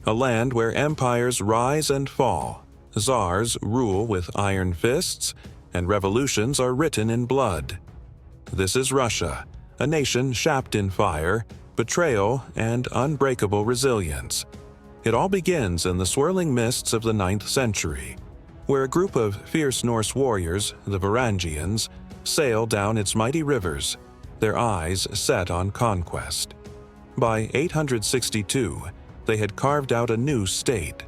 a land where empires rise and fall, czars rule with iron fists, and revolutions are written in blood. This is Russia, a nation shaped in fire, betrayal, and unbreakable resilience. It all begins in the swirling mists of the 9th century, where a group of fierce Norse warriors, the Varangians, sail down its mighty rivers, their eyes set on conquest. By 862, they had carved out a new state.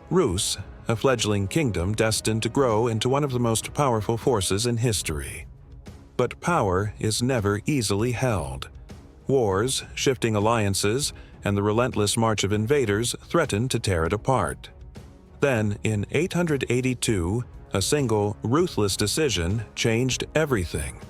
Rus, a fledgling kingdom destined to grow into one of the most powerful forces in history. But power is never easily held. Wars, shifting alliances, and the relentless march of invaders threatened to tear it apart. Then, in 882, a single, ruthless decision changed everything.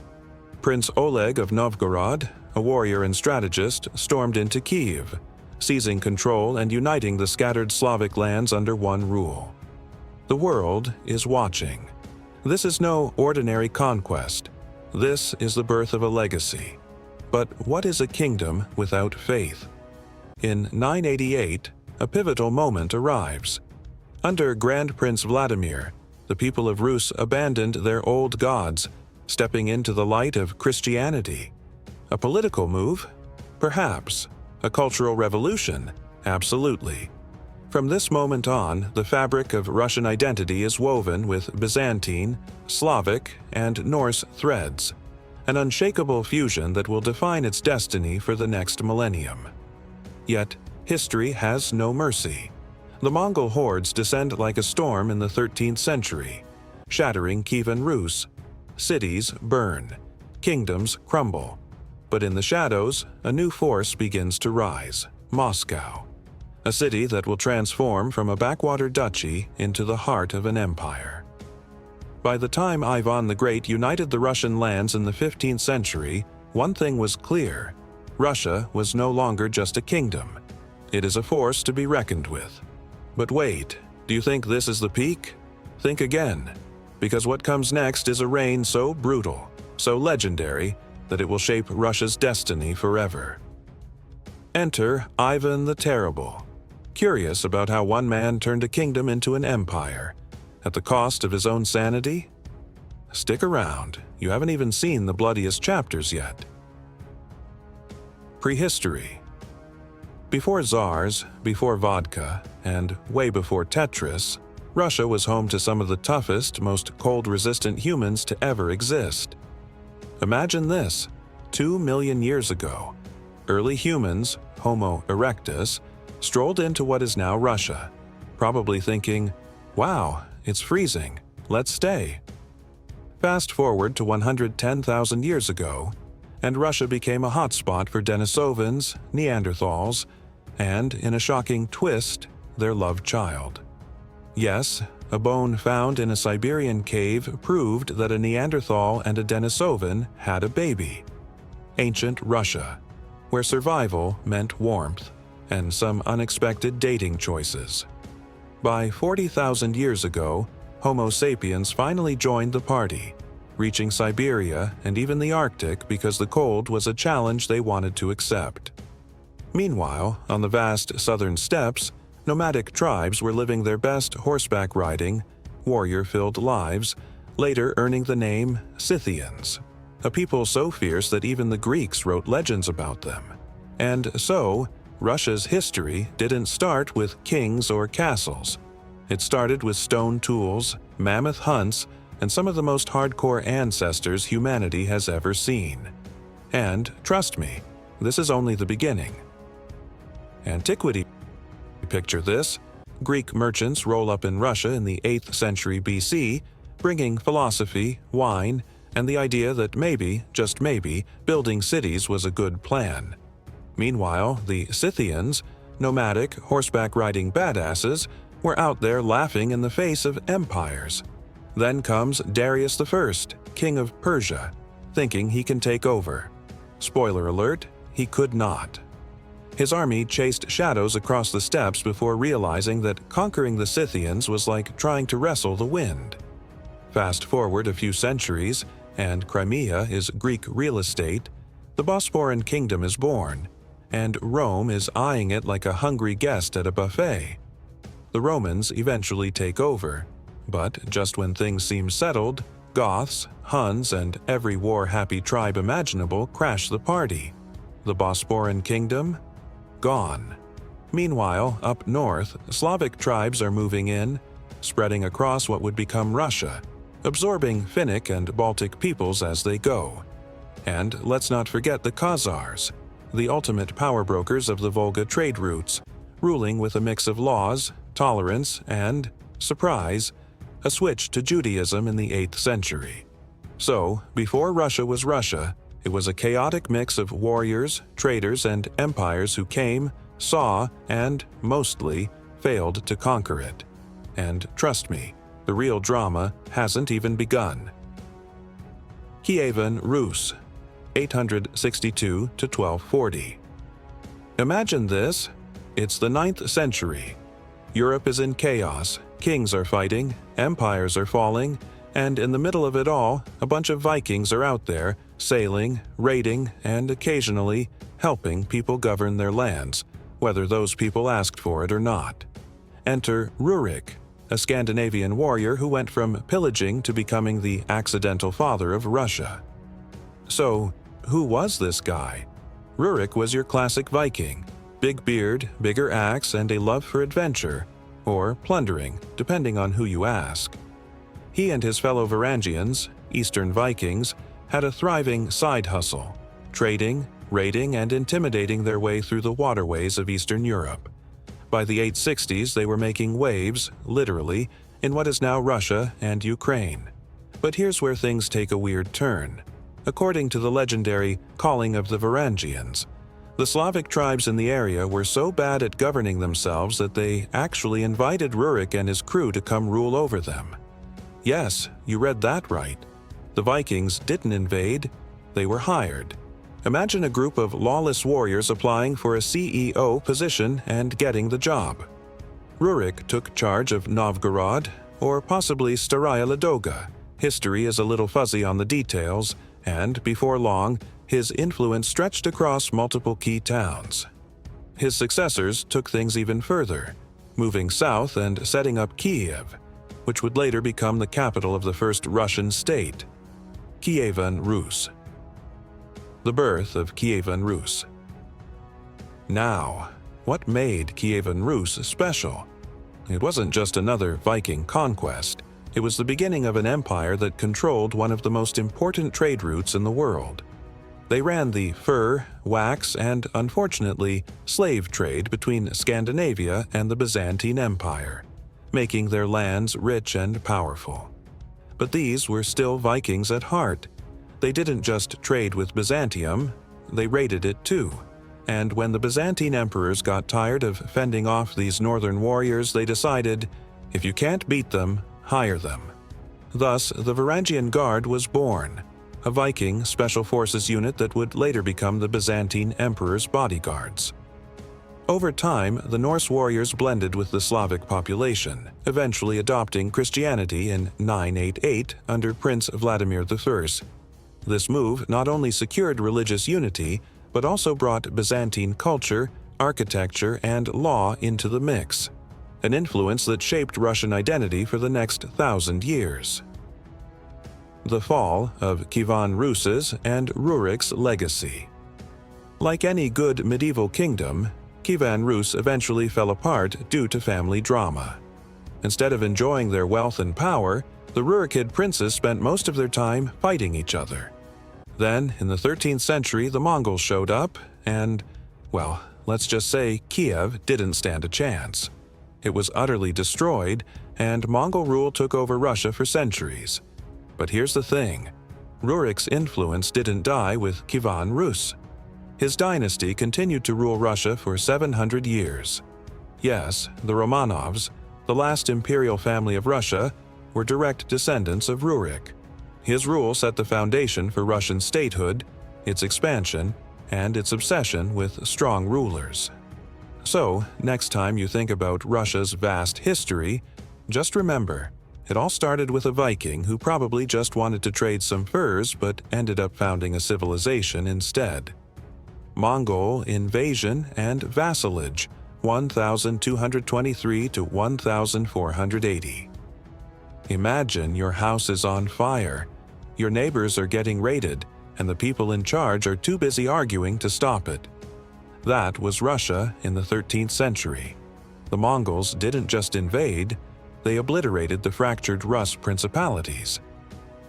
Prince Oleg of Novgorod, a warrior and strategist, stormed into Kiev, seizing control and uniting the scattered Slavic lands under one rule. The world is watching. This is no ordinary conquest. This is the birth of a legacy. But what is a kingdom without faith? In 988, a pivotal moment arrives. Under Grand Prince Vladimir, the people of Rus abandoned their old gods, stepping into the light of Christianity. A political move? Perhaps. A cultural revolution? Absolutely. From this moment on, the fabric of Russian identity is woven with Byzantine, Slavic, and Norse threads, an unshakable fusion that will define its destiny for the next millennium. Yet, history has no mercy. The Mongol hordes descend like a storm in the 13th century, shattering Kievan Rus. Cities burn, kingdoms crumble. But in the shadows, a new force begins to rise: Moscow, a city that will transform from a backwater duchy into the heart of an empire. By the time Ivan the Great united the Russian lands in the 15th century, one thing was clear: Russia was no longer just a kingdom. It is a force to be reckoned with. But wait, do you think this is the peak? Think again, because what comes next is a reign so brutal, so legendary, that it will shape Russia's destiny forever. Enter Ivan the Terrible, curious about how one man turned a kingdom into an empire, at the cost of his own sanity? Stick around, you haven't even seen the bloodiest chapters yet. Prehistory. Before czars, before vodka, and way before Tetris, Russia was home to some of the toughest, most cold-resistant humans to ever exist. Imagine this: 2 million years ago, early humans, Homo erectus, strolled into what is now Russia, probably thinking, "Wow, it's freezing, let's stay." Fast forward to 110,000 years ago, and Russia became a hotspot for Denisovans, Neanderthals, and, in a shocking twist, their loved child. Yes, a bone found in a Siberian cave proved that a Neanderthal and a Denisovan had a baby. Ancient Russia, where survival meant warmth and some unexpected dating choices. By 40,000 years ago, Homo sapiens finally joined the party, reaching Siberia and even the Arctic because the cold was a challenge they wanted to accept. Meanwhile, on the vast southern steppes, nomadic tribes were living their best horseback riding, warrior-filled lives, later earning the name Scythians, a people so fierce that even the Greeks wrote legends about them. And so, Russia's history didn't start with kings or castles. It started with stone tools, mammoth hunts, and some of the most hardcore ancestors humanity has ever seen. And, trust me, this is only the beginning. Antiquity. Picture this: Greek merchants roll up in Russia in the 8th century BC, bringing philosophy, wine, and the idea that maybe, just maybe, building cities was a good plan. Meanwhile, the Scythians, nomadic, horseback-riding badasses, were out there laughing in the face of empires. Then comes Darius I, king of Persia, thinking he can take over. Spoiler alert, he could not. His army chased shadows across the steppes before realizing that conquering the Scythians was like trying to wrestle the wind. Fast forward a few centuries, and Crimea is Greek real estate. The Bosporan kingdom is born, and Rome is eyeing it like a hungry guest at a buffet. The Romans eventually take over, but just when things seem settled, Goths, Huns, and every war-happy tribe imaginable crash the party. The Bosporan Kingdom? Gone. Meanwhile, up north, Slavic tribes are moving in, spreading across what would become Russia, absorbing Finnic and Baltic peoples as they go. And let's not forget the Khazars, the ultimate power brokers of the Volga trade routes, ruling with a mix of laws, tolerance, and, surprise, a switch to Judaism in the 8th century. So, before Russia was Russia, it was a chaotic mix of warriors, traders, and empires who came, saw, and, mostly, failed to conquer it. And trust me, the real drama hasn't even begun. Kievan Rus, 862 to 1240. Imagine this. It's the 9th century. Europe is in chaos, kings are fighting, empires are falling, and in the middle of it all, a bunch of Vikings are out there, sailing, raiding, and occasionally helping people govern their lands, whether those people asked for it or not. Enter Rurik, a Scandinavian warrior who went from pillaging to becoming the accidental father of Russia. So, who was this guy? Rurik was your classic Viking. Big beard, bigger axe, and a love for adventure, or plundering, depending on who you ask. He and his fellow Varangians, Eastern Vikings, had a thriving side hustle, trading, raiding, and intimidating their way through the waterways of Eastern Europe. By the 860s, they were making waves, literally, in what is now Russia and Ukraine. But here's where things take a weird turn. According to the legendary Calling of the Varangians, the Slavic tribes in the area were so bad at governing themselves that they actually invited Rurik and his crew to come rule over them. Yes, you read that right. The Vikings didn't invade, they were hired. Imagine a group of lawless warriors applying for a CEO position and getting the job. Rurik took charge of Novgorod, or possibly Staraya Ladoga. History is a little fuzzy on the details, and before long, his influence stretched across multiple key towns. His successors took things even further, moving south and setting up Kiev, which would later become the capital of the first Russian state, Kievan Rus. The birth of Kievan Rus. Now, what made Kievan Rus special? It wasn't just another Viking conquest. It was the beginning of an empire that controlled one of the most important trade routes in the world. They ran the fur, wax, and, unfortunately, slave trade between Scandinavia and the Byzantine Empire, making their lands rich and powerful. But these were still Vikings at heart. They didn't just trade with Byzantium, they raided it too. And when the Byzantine emperors got tired of fending off these northern warriors, they decided, if you can't beat them, hire them. Thus, the Varangian Guard was born, a Viking special forces unit that would later become the Byzantine Emperor's bodyguards. Over time, the Norse warriors blended with the Slavic population, eventually adopting Christianity in 988 under Prince Vladimir I. This move not only secured religious unity, but also brought Byzantine culture, architecture, and law into the mix, an influence that shaped Russian identity for the next 1,000 years. The fall of Kievan Rus's and Rurik's legacy. Like any good medieval kingdom, Kievan Rus eventually fell apart due to family drama. Instead of enjoying their wealth and power, the Rurikid princes spent most of their time fighting each other. Then, in the 13th century, the Mongols showed up, and, well, let's just say Kiev didn't stand a chance. It was utterly destroyed, and Mongol rule took over Russia for centuries. But here's the thing, Rurik's influence didn't die with Kievan Rus. His dynasty continued to rule Russia for 700 years. Yes, the Romanovs, the last imperial family of Russia, were direct descendants of Rurik. His rule set the foundation for Russian statehood, its expansion, and its obsession with strong rulers. So, next time you think about Russia's vast history, just remember, it all started with a Viking who probably just wanted to trade some furs but ended up founding a civilization instead. Mongol invasion and vassalage, 1223 to 1480. Imagine your house is on fire, your neighbors are getting raided, and the people in charge are too busy arguing to stop it. That was Russia in the 13th century. The Mongols didn't just invade, they obliterated the fractured Rus principalities.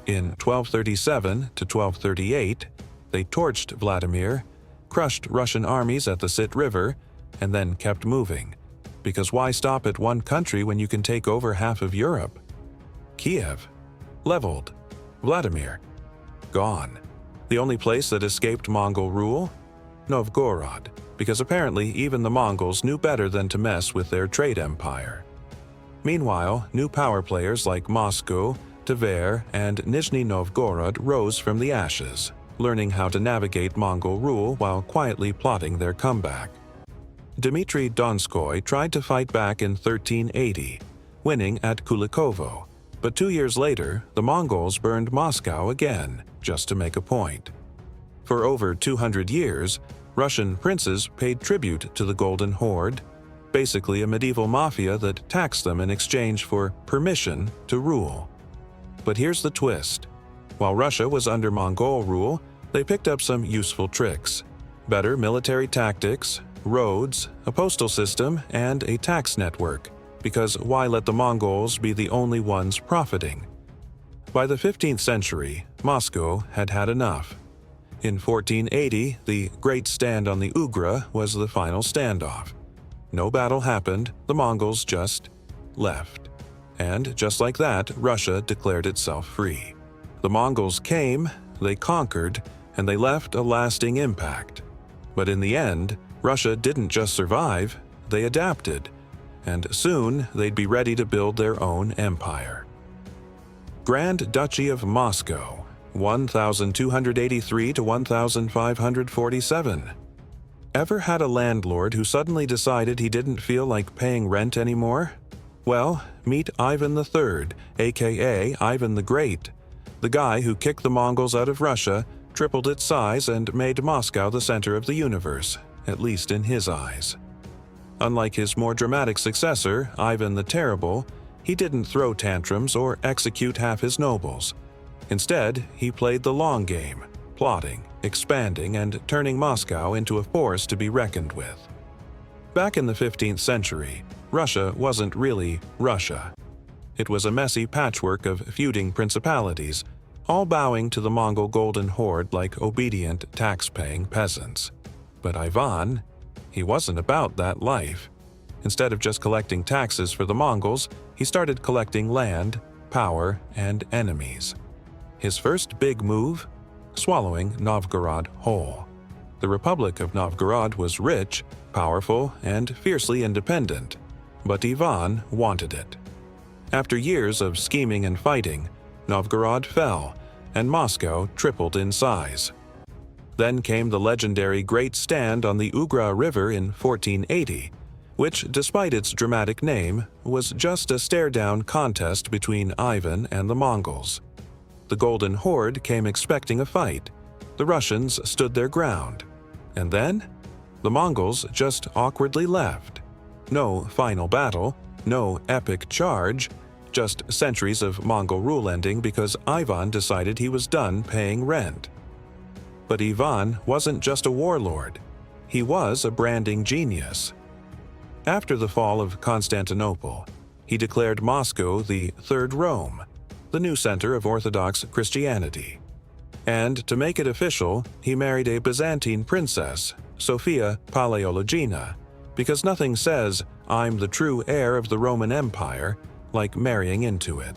In 1237 to 1238, they torched Vladimir, crushed Russian armies at the Sit River, and then kept moving. Because why stop at one country when you can take over half of Europe? Kiev, leveled. Vladimir, gone. The only place that escaped Mongol rule? Novgorod, because apparently even the Mongols knew better than to mess with their trade empire. Meanwhile, new power players like Moscow, Tver, and Nizhny Novgorod rose from the ashes, learning how to navigate Mongol rule while quietly plotting their comeback. Dmitry Donskoy tried to fight back in 1380, winning at Kulikovo, but 2 years later, the Mongols burned Moscow again, just to make a point. For over 200 years, Russian princes paid tribute to the Golden Horde, basically a medieval mafia that taxed them in exchange for permission to rule. But here's the twist. While Russia was under Mongol rule, they picked up some useful tricks: better military tactics, roads, a postal system, and a tax network, because why let the Mongols be the only ones profiting? By the 15th century, Moscow had had enough. In 1480, the Great Stand on the Ugra was the final standoff. No battle happened, the Mongols just left. And just like that, Russia declared itself free. The Mongols came, they conquered, and they left a lasting impact. But in the end, Russia didn't just survive, they adapted, and soon they'd be ready to build their own empire. Grand Duchy of Moscow, 1283 to 1547. Ever had a landlord who suddenly decided he didn't feel like paying rent anymore? Well, meet Ivan III, aka Ivan the Great, the guy who kicked the Mongols out of Russia, tripled its size, and made Moscow the center of the universe, at least in his eyes. Unlike his more dramatic successor, Ivan the Terrible, he didn't throw tantrums or execute half his nobles. Instead, he played the long game, plotting, expanding, and turning Moscow into a force to be reckoned with. Back in the 15th century, Russia wasn't really Russia. It was a messy patchwork of feuding principalities, all bowing to the Mongol Golden Horde like obedient, tax-paying peasants. But Ivan, he wasn't about that life. Instead of just collecting taxes for the Mongols, he started collecting land, power, and enemies. His first big move? Swallowing Novgorod whole. The Republic of Novgorod was rich, powerful, and fiercely independent, but Ivan wanted it. After years of scheming and fighting, Novgorod fell, and Moscow tripled in size. Then came the legendary Great Stand on the Ugra River in 1480, which, despite its dramatic name, was just a stare-down contest between Ivan and the Mongols. The Golden Horde came expecting a fight. The Russians stood their ground. And then? The Mongols just awkwardly left. No final battle, no epic charge, just centuries of Mongol rule ending because Ivan decided he was done paying rent. But Ivan wasn't just a warlord. He was a branding genius. After the fall of Constantinople, he declared Moscow the Third Rome, the new center of Orthodox Christianity. And to make it official, he married a Byzantine princess, Sophia Paleologina, because nothing says, "I'm the true heir of the Roman Empire," like marrying into it.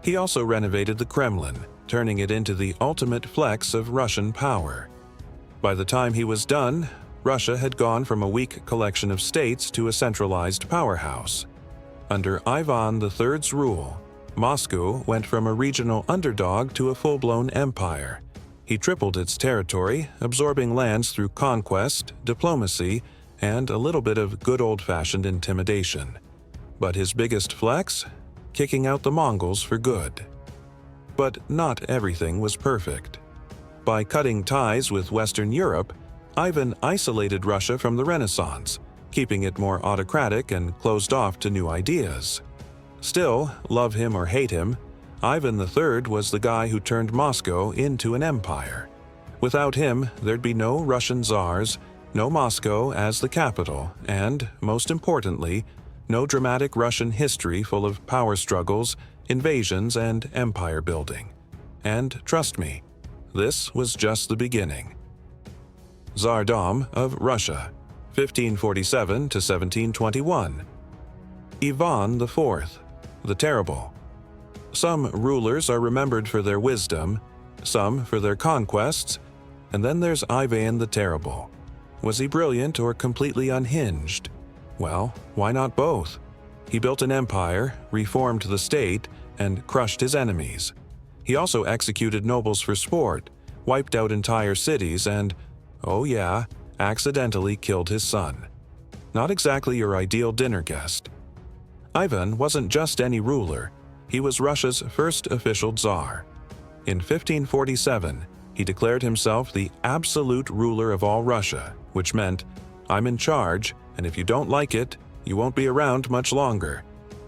He also renovated the Kremlin, turning it into the ultimate flex of Russian power. By the time he was done, Russia had gone from a weak collection of states to a centralized powerhouse. Under Ivan III's rule, Moscow went from a regional underdog to a full-blown empire. He tripled its territory, absorbing lands through conquest, diplomacy, and a little bit of good old-fashioned intimidation. But his biggest flex? Kicking out the Mongols for good. But not everything was perfect. By cutting ties with Western Europe, Ivan isolated Russia from the Renaissance, keeping it more autocratic and closed off to new ideas. Still, love him or hate him, Ivan III was the guy who turned Moscow into an empire. Without him, there'd be no Russian czars, no Moscow as the capital, and, most importantly, no dramatic Russian history full of power struggles, invasions, and empire building. And trust me, this was just the beginning. Tsardom of Russia, 1547 to 1721. Ivan IV, the Terrible. Some rulers are remembered for their wisdom, some for their conquests, and then there's Ivan the Terrible. Was he brilliant or completely unhinged? Well, why not both? He built an empire, reformed the state, and crushed his enemies. He also executed nobles for sport, wiped out entire cities, and, oh yeah, accidentally killed his son. Not exactly your ideal dinner guest. Ivan wasn't just any ruler. He was Russia's first official Tsar. In 1547, he declared himself the absolute ruler of all Russia, which meant, I'm in charge, and if you don't like it, you won't be around much longer.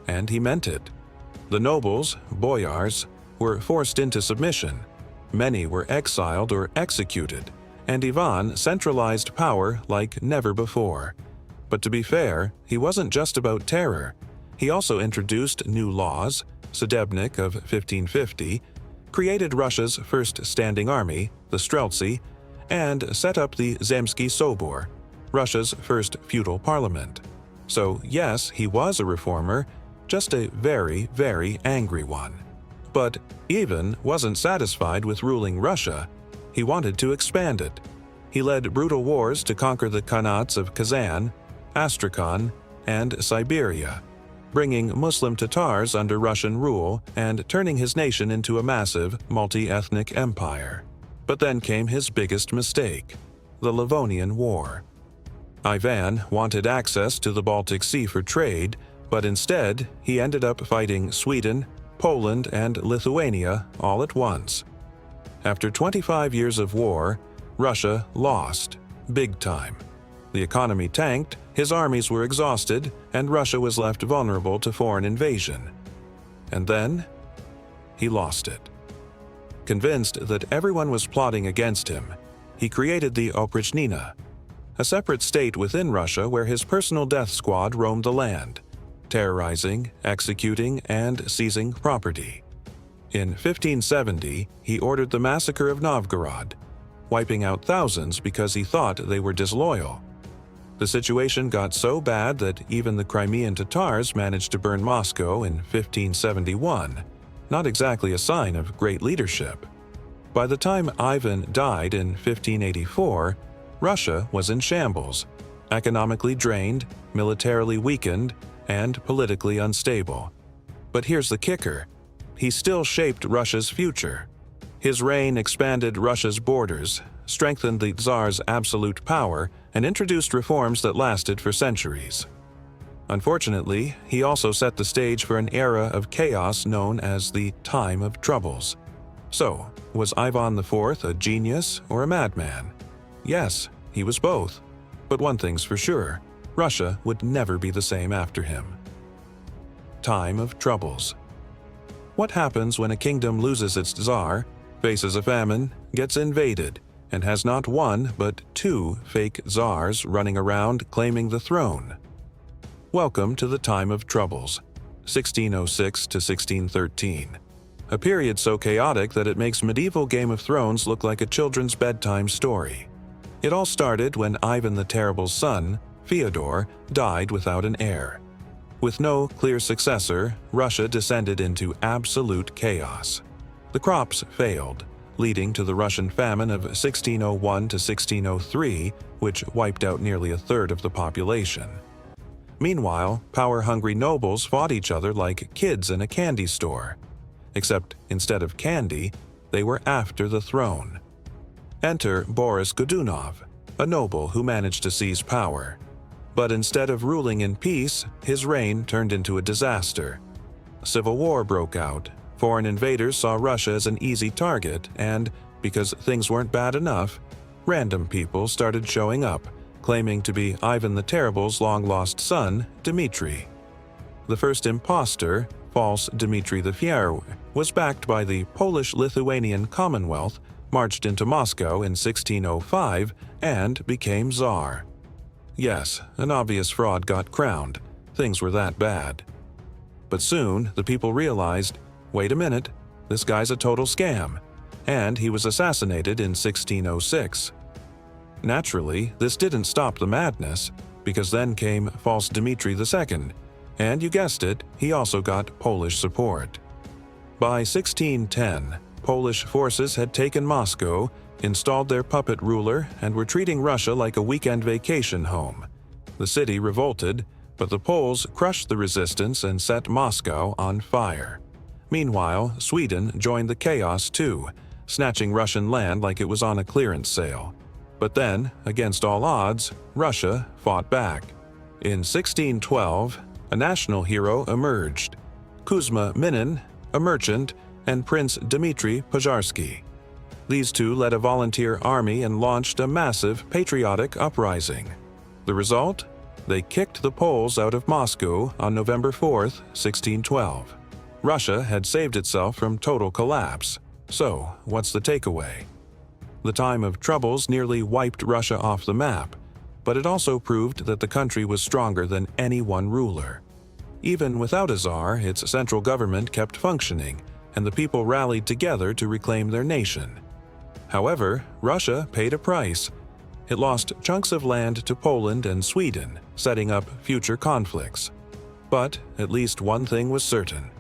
And he meant it. The nobles, boyars, were forced into submission. Many were exiled or executed, and Ivan centralized power like never before. But to be fair, he wasn't just about terror. He also introduced new laws, Sudebnik of 1550, created Russia's first standing army, the Streltsy, and set up the Zemsky Sobor, Russia's first feudal parliament. So yes, he was a reformer, just a very, very angry one. But Ivan wasn't satisfied with ruling Russia. He wanted to expand it. He led brutal wars to conquer the Khanates of Kazan, Astrakhan, and Siberia, bringing Muslim Tatars under Russian rule and turning his nation into a massive, multi-ethnic empire. But then came his biggest mistake, the Livonian War. Ivan wanted access to the Baltic Sea for trade, but instead he ended up fighting Sweden, Poland, and Lithuania all at once. After 25 years of war, Russia lost, big time. The economy tanked, his armies were exhausted, and Russia was left vulnerable to foreign invasion. And then, he lost it. Convinced that everyone was plotting against him, he created the Oprichnina, a separate state within Russia where his personal death squad roamed the land, terrorizing, executing, and seizing property. In 1570, he ordered the massacre of Novgorod, wiping out thousands because he thought they were disloyal. The situation got so bad that even the Crimean Tatars managed to burn Moscow in 1571, not exactly a sign of great leadership. By the time Ivan died in 1584, Russia was in shambles, economically drained, militarily weakened, and politically unstable. But here's the kicker: he still shaped Russia's future. His reign expanded Russia's borders, strengthened the Tsar's absolute power, and introduced reforms that lasted for centuries. Unfortunately, he also set the stage for an era of chaos known as the Time of Troubles. So, was Ivan IV a genius or a madman? Yes, he was both. But one thing's for sure: Russia would never be the same after him. Time of Troubles. What happens when a kingdom loses its Tsar, faces a famine, gets invaded, and has not one but two fake Tsars running around claiming the throne? Welcome to the Time of Troubles, 1606 to 1613. A period so chaotic that it makes medieval Game of Thrones look like a children's bedtime story. It all started when Ivan the Terrible's son, Fyodor, died without an heir. With no clear successor, Russia descended into absolute chaos. The crops failed, leading to the Russian famine of 1601 to 1603, which wiped out nearly a third of the population. Meanwhile, power-hungry nobles fought each other like kids in a candy store. Except instead of candy, they were after the throne. Enter Boris Godunov, a noble who managed to seize power. But instead of ruling in peace, his reign turned into a disaster. Civil war broke out. Foreign invaders saw Russia as an easy target, and, because things weren't bad enough, random people started showing up, claiming to be Ivan the Terrible's long-lost son, Dmitri. The first impostor, false Dmitri the Fier, was backed by the Polish-Lithuanian Commonwealth, marched into Moscow in 1605, and became Tsar. Yes, an obvious fraud got crowned. Things were that bad. But soon, the people realized, wait a minute, this guy's a total scam, and he was assassinated in 1606. Naturally, this didn't stop the madness, because then came false Dmitri II, and you guessed it, he also got Polish support. By 1610, Polish forces had taken Moscow, installed their puppet ruler, and were treating Russia like a weekend vacation home. The city revolted, but the Poles crushed the resistance and set Moscow on fire. Meanwhile, Sweden joined the chaos too, snatching Russian land like it was on a clearance sale. But then, against all odds, Russia fought back. In 1612, a national hero emerged: Kuzma Minin, a merchant, and Prince Dmitry Pozharsky. These two led a volunteer army and launched a massive patriotic uprising. The result? They kicked the Poles out of Moscow on November 4, 1612. Russia had saved itself from total collapse. So, what's the takeaway? The time of troubles nearly wiped Russia off the map, but it also proved that the country was stronger than any one ruler. Even without a czar, its central government kept functioning, and the people rallied together to reclaim their nation. However, Russia paid a price. It lost chunks of land to Poland and Sweden, setting up future conflicts. But at least one thing was certain: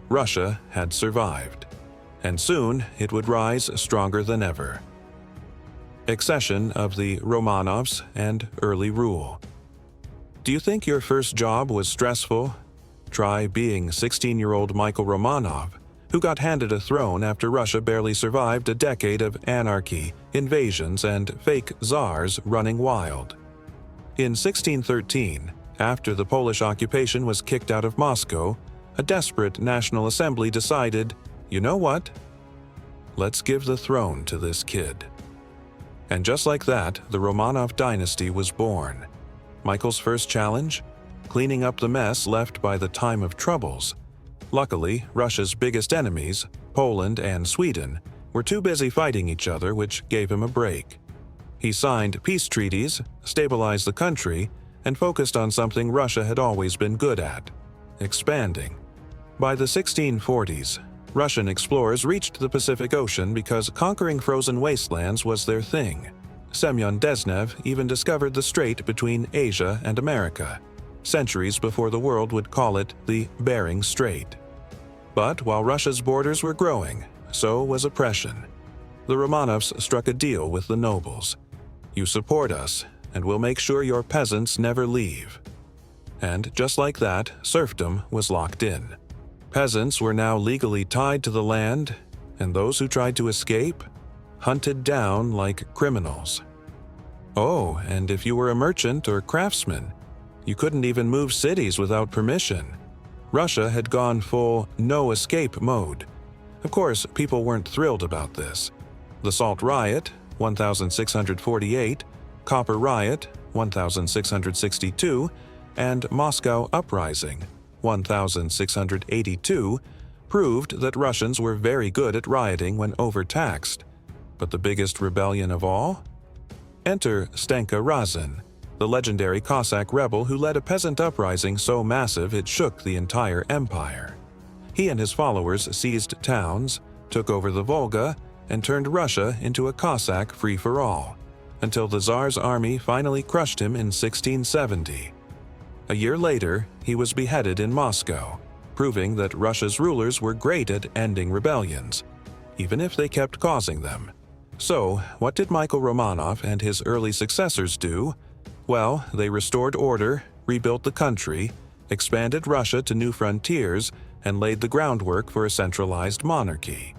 Russia had survived. And soon it would rise stronger than ever. Accession of the Romanovs and early rule. Do you think your first job was stressful? Try being 16-year-old Michael Romanov, who got handed a throne after Russia barely survived a decade of anarchy, invasions, and fake czars running wild. In 1613, after the Polish occupation was kicked out of Moscow, a desperate National Assembly decided, you know what? Let's give the throne to this kid. And just like that, the Romanov dynasty was born. Michael's first challenge? Cleaning up the mess left by the time of troubles. Luckily, Russia's biggest enemies, Poland and Sweden, were too busy fighting each other, which gave him a break. He signed peace treaties, stabilized the country, and focused on something Russia had always been good at: expanding. By the 1640s, Russian explorers reached the Pacific Ocean because conquering frozen wastelands was their thing. Semyon Desnev even discovered the strait between Asia and America, centuries before the world would call it the Bering Strait. But while Russia's borders were growing, so was oppression. The Romanovs struck a deal with the nobles. You support us, and we'll make sure your peasants never leave. And just like that, serfdom was locked in. Peasants were now legally tied to the land, and those who tried to escape, hunted down like criminals. Oh, and if you were a merchant or craftsman, you couldn't even move cities without permission. Russia had gone full no-escape mode. Of course, people weren't thrilled about this. The Salt Riot, 1648, Copper Riot, 1662, and Moscow Uprising, 1682, proved that Russians were very good at rioting when overtaxed. But the biggest rebellion of all? Enter Stenka Razin, the legendary Cossack rebel who led a peasant uprising so massive it shook the entire empire. He and his followers seized towns, took over the Volga, and turned Russia into a Cossack free-for-all, until the Tsar's army finally crushed him in 1670. A year later, he was beheaded in Moscow, proving that Russia's rulers were great at ending rebellions, even if they kept causing them. So, what did Michael Romanov and his early successors do? Well, they restored order, rebuilt the country, expanded Russia to new frontiers, and laid the groundwork for a centralized monarchy.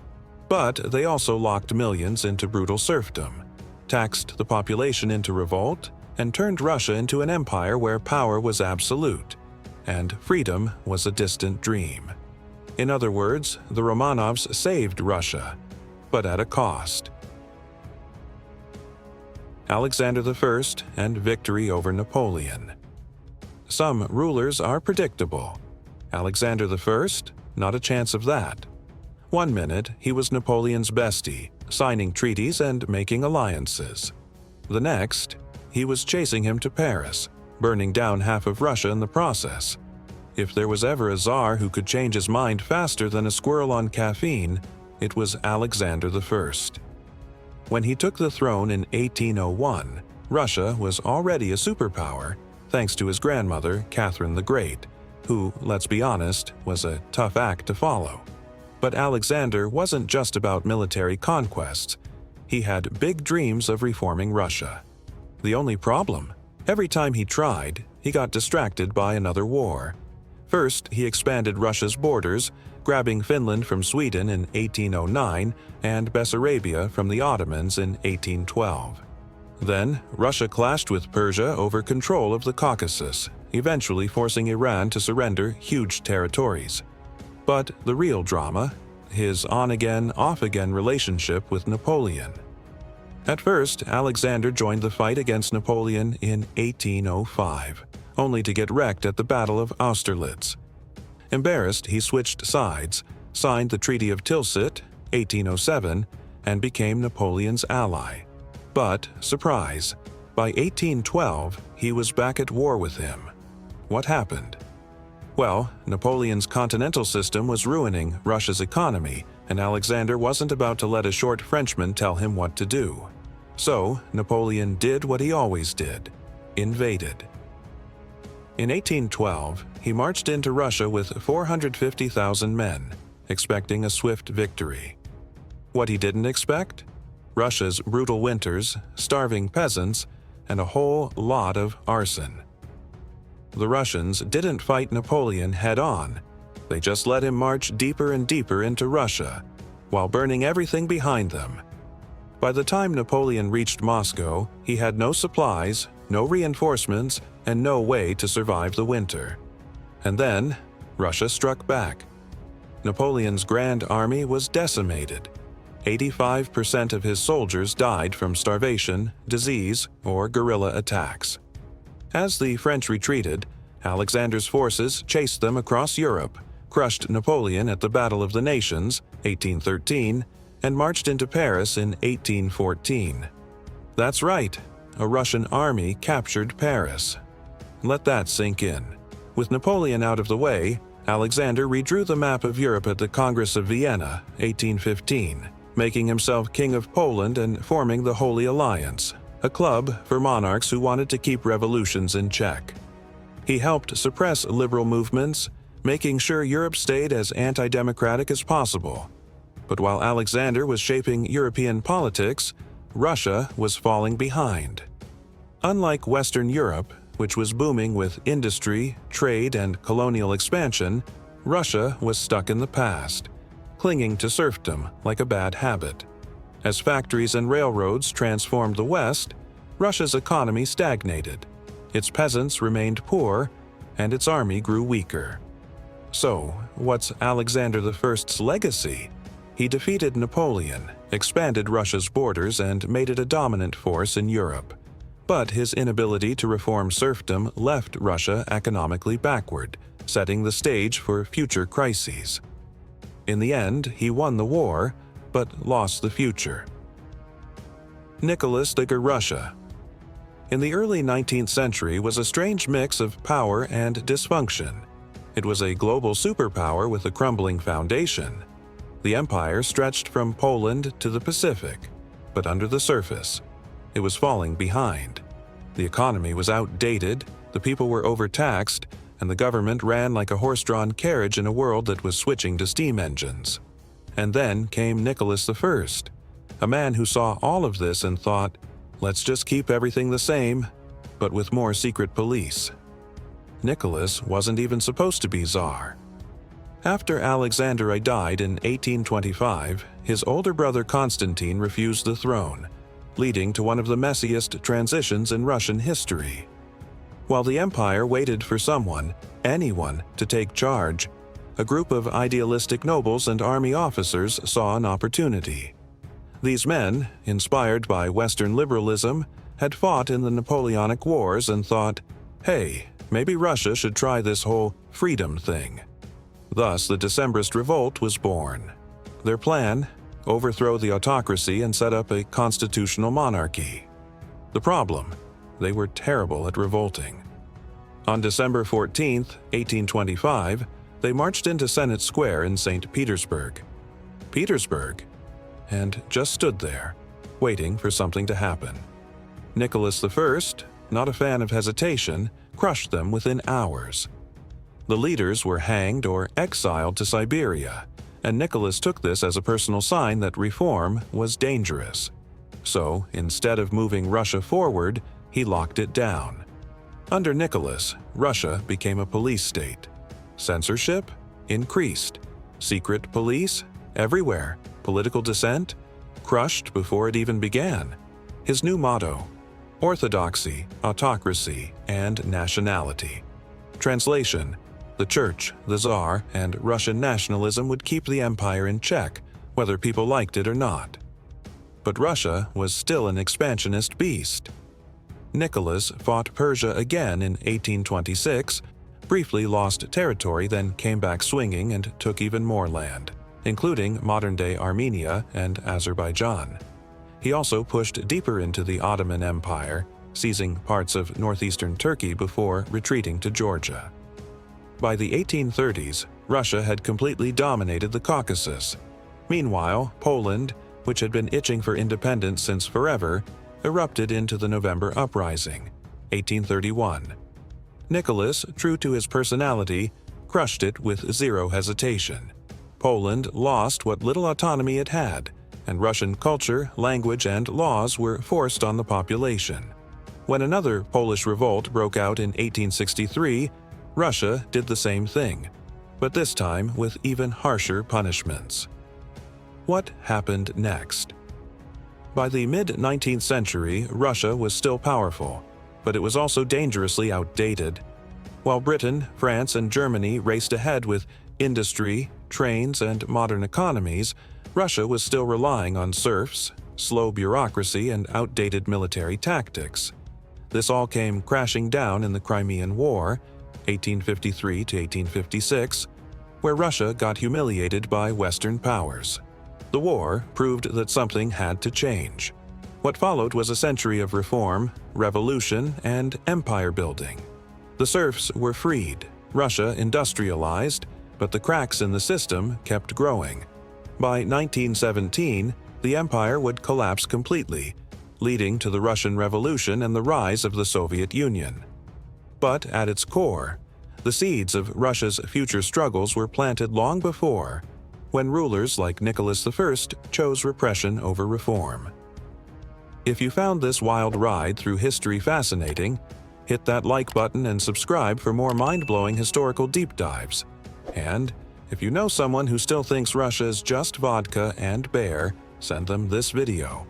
But they also locked millions into brutal serfdom, taxed the population into revolt, and turned Russia into an empire where power was absolute, and freedom was a distant dream. In other words, the Romanovs saved Russia, but at a cost. Alexander I, and victory over Napoleon. Some rulers are predictable. Alexander I? Not a chance of that. One minute, he was Napoleon's bestie, signing treaties and making alliances. The next, he was chasing him to Paris, burning down half of Russia in the process. If there was ever a czar who could change his mind faster than a squirrel on caffeine, it was Alexander I. When he took the throne in 1801, Russia was already a superpower, thanks to his grandmother, Catherine the Great, who, let's be honest, was a tough act to follow. But Alexander wasn't just about military conquests. He had big dreams of reforming Russia. The only problem? Every time he tried, he got distracted by another war. First, he expanded Russia's borders, grabbing Finland from Sweden in 1809 and Bessarabia from the Ottomans in 1812. Then, Russia clashed with Persia over control of the Caucasus, eventually forcing Iran to surrender huge territories. But the real drama, his on-again, off-again relationship with Napoleon. At first, Alexander joined the fight against Napoleon in 1805, only to get wrecked at the Battle of Austerlitz. Embarrassed, he switched sides, signed the Treaty of Tilsit, 1807, and became Napoleon's ally. But, surprise, by 1812, he was back at war with him. What happened? Well, Napoleon's continental system was ruining Russia's economy, and Alexander wasn't about to let a short Frenchman tell him what to do. So, Napoleon did what he always did: invaded. In 1812, he marched into Russia with 450,000 men, expecting a swift victory. What he didn't expect? Russia's brutal winters, starving peasants, and a whole lot of arson. The Russians didn't fight Napoleon head-on. They just let him march deeper and deeper into Russia, while burning everything behind them. By the time Napoleon reached Moscow, he had no supplies, no reinforcements, and no way to survive the winter. And then, Russia struck back. Napoleon's Grand Army was decimated. 85% of his soldiers died from starvation, disease, or guerrilla attacks. As the French retreated, Alexander's forces chased them across Europe, crushed Napoleon at the Battle of the Nations, 1813, and marched into Paris in 1814. That's right, a Russian army captured Paris. Let that sink in. With Napoleon out of the way, Alexander redrew the map of Europe at the Congress of Vienna, 1815, making himself King of Poland and forming the Holy Alliance, a club for monarchs who wanted to keep revolutions in check. He helped suppress liberal movements, making sure Europe stayed as anti-democratic as possible. But while Alexander was shaping European politics, Russia was falling behind. Unlike Western Europe, which was booming with industry, trade, and colonial expansion, Russia was stuck in the past, clinging to serfdom like a bad habit. As factories and railroads transformed the West, Russia's economy stagnated. Its peasants remained poor, and its army grew weaker. So, what's Alexander I's legacy? He defeated Napoleon, expanded Russia's borders, and made it a dominant force in Europe. But his inability to reform serfdom left Russia economically backward, setting the stage for future crises. In the end, he won the war, but lost the future. Nicholas the Russia. In the early 19th century was a strange mix of power and dysfunction. It was a global superpower with a crumbling foundation. The empire stretched from Poland to the Pacific, but under the surface, it was falling behind. The economy was outdated, the people were overtaxed, and the government ran like a horse-drawn carriage in a world that was switching to steam engines. And then came Nicholas I, a man who saw all of this and thought, let's just keep everything the same, but with more secret police. Nicholas wasn't even supposed to be Tsar. After Alexander I died in 1825, his older brother Constantine refused the throne, leading to one of the messiest transitions in Russian history. While the empire waited for someone, anyone, to take charge, a group of idealistic nobles and army officers saw an opportunity. These men, inspired by Western liberalism, had fought in the Napoleonic Wars and thought, hey, maybe Russia should try this whole freedom thing. Thus, the Decembrist Revolt was born. Their plan? Overthrow the autocracy and set up a constitutional monarchy. The problem? They were terrible at revolting. On December 14, 1825, they marched into Senate Square in St. Petersburg. Petersburg? And just stood there, waiting for something to happen. Nicholas I, not a fan of hesitation, crushed them within hours. The leaders were hanged or exiled to Siberia, and Nicholas took this as a personal sign that reform was dangerous. So, instead of moving Russia forward, he locked it down. Under Nicholas, Russia became a police state. Censorship increased. Secret police everywhere. Political dissent crushed before it even began. His new motto: orthodoxy, autocracy, and nationality. Translation: the Church, the Tsar, and Russian nationalism would keep the empire in check, whether people liked it or not. But Russia was still an expansionist beast. Nicholas fought Persia again in 1826, briefly lost territory, then came back swinging and took even more land, including modern-day Armenia and Azerbaijan. He also pushed deeper into the Ottoman Empire, seizing parts of northeastern Turkey before retreating to Georgia. By the 1830s, Russia had completely dominated the Caucasus. Meanwhile, Poland, which had been itching for independence since forever, erupted into the November Uprising, 1831. Nicholas, true to his personality, crushed it with zero hesitation. Poland lost what little autonomy it had, and Russian culture, language, and laws were forced on the population. When another Polish revolt broke out in 1863, Russia did the same thing, but this time with even harsher punishments. What happened next? By the mid-19th century, Russia was still powerful, but it was also dangerously outdated. While Britain, France, and Germany raced ahead with industry, trains, and modern economies, Russia was still relying on serfs, slow bureaucracy, and outdated military tactics. This all came crashing down in the Crimean War, 1853 to 1856, where Russia got humiliated by Western powers. The war proved that something had to change. What followed was a century of reform, revolution, and empire building. The serfs were freed, Russia industrialized, but the cracks in the system kept growing. By 1917, the empire would collapse completely, leading to the Russian Revolution and the rise of the Soviet Union. But at its core, the seeds of Russia's future struggles were planted long before, when rulers like Nicholas I chose repression over reform. If you found this wild ride through history fascinating, hit that like button and subscribe for more mind-blowing historical deep dives. And if you know someone who still thinks Russia is just vodka and bear, send them this video.